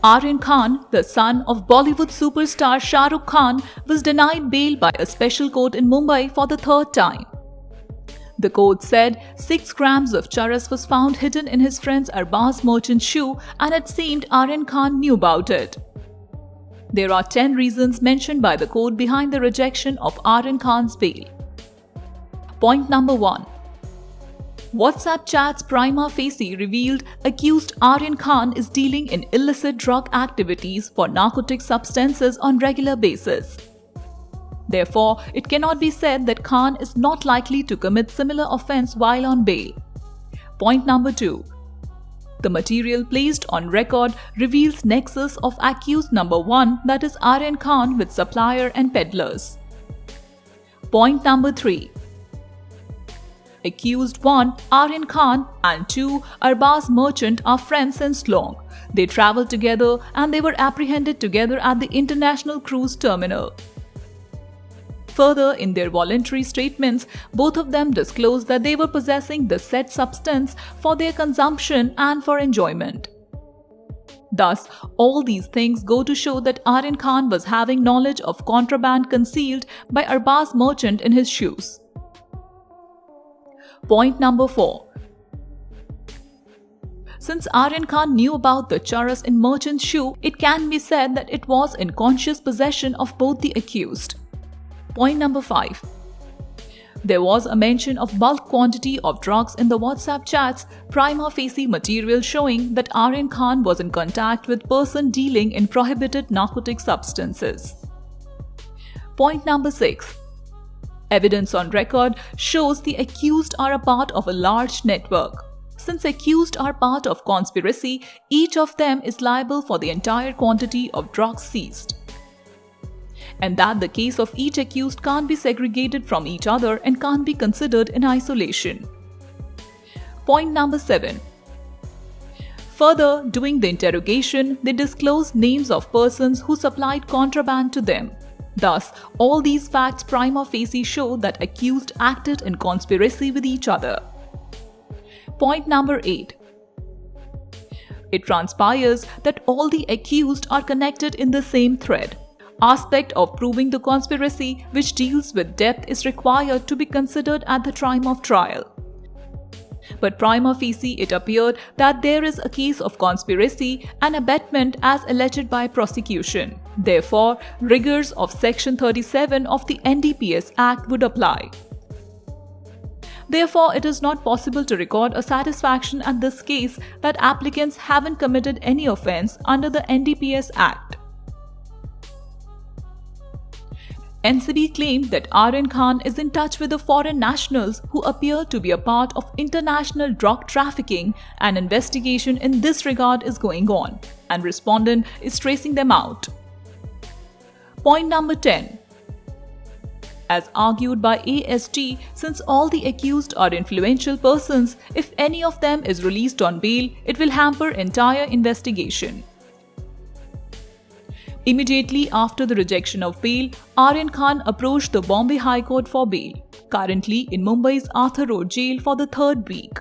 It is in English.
Aryan Khan, the son of Bollywood superstar Shah Rukh Khan, was denied bail by a special court in Mumbai for the third time. The court said 6 grams of charas was found hidden in his friend's Arbaz merchant shoe, and it seemed Aryan Khan knew about it. There are 10 reasons mentioned by the court behind the rejection of Aryan Khan's bail. Point number 1. WhatsApp chats prima facie revealed accused Aryan Khan is dealing in illicit drug activities for narcotic substances on regular basis. Therefore, it cannot be said that Khan is not likely to commit similar offence while on bail. Point number 2. The material placed on record reveals nexus of accused number 1, that is Aryan Khan, with supplier and peddlers. Point number 3. Accused 1, Aryan Khan, and 2, Arbaz merchant are friends since long. They travelled together and they were apprehended together at the international cruise terminal. Further, in their voluntary statements, both of them disclosed that they were possessing the said substance for their consumption and for enjoyment. Thus, all these things go to show that Aryan Khan was having knowledge of contraband concealed by Arbaz merchant in his shoes. Point number 4. Since Aryan Khan knew about the charas in merchant's shoe, it can be said that it was in conscious possession of both the accused. Point number 5. There was a mention of bulk quantity of drugs in the WhatsApp chats, prima facie material showing that Aryan Khan was in contact with person dealing in prohibited narcotic substances. Point number 6. Evidence on record shows the accused are a part of a large network. Since accused are part of conspiracy, each of them is liable for the entire quantity of drugs seized. And that the case of each accused can't be segregated from each other and can't be considered in isolation. Point number 7. Further, during the interrogation, they disclosed names of persons who supplied contraband to them. Thus, all these facts prima facie show that accused acted in conspiracy with each other. Point number 8. It transpires that all the accused are connected in the same thread. Aspect of proving the conspiracy which deals with depth is required to be considered at the time of trial. But prima facie it appeared that there is a case of conspiracy and abetment as alleged by prosecution. Therefore, rigors of Section 37 of the NDPS Act would apply. Therefore, it is not possible to record a satisfaction at this case that applicants haven't committed any offence under the NDPS Act. NCB claimed that Aryan Khan is in touch with the foreign nationals who appear to be a part of international drug trafficking, and investigation in this regard is going on, and respondent is tracing them out. Point number 10. As argued by AST, since all the accused are influential persons, if any of them is released on bail, it will hamper entire investigation. Immediately after the rejection of bail, Aryan Khan approached the Bombay High Court for bail, currently in Mumbai's Arthur Road jail for the 3rd week.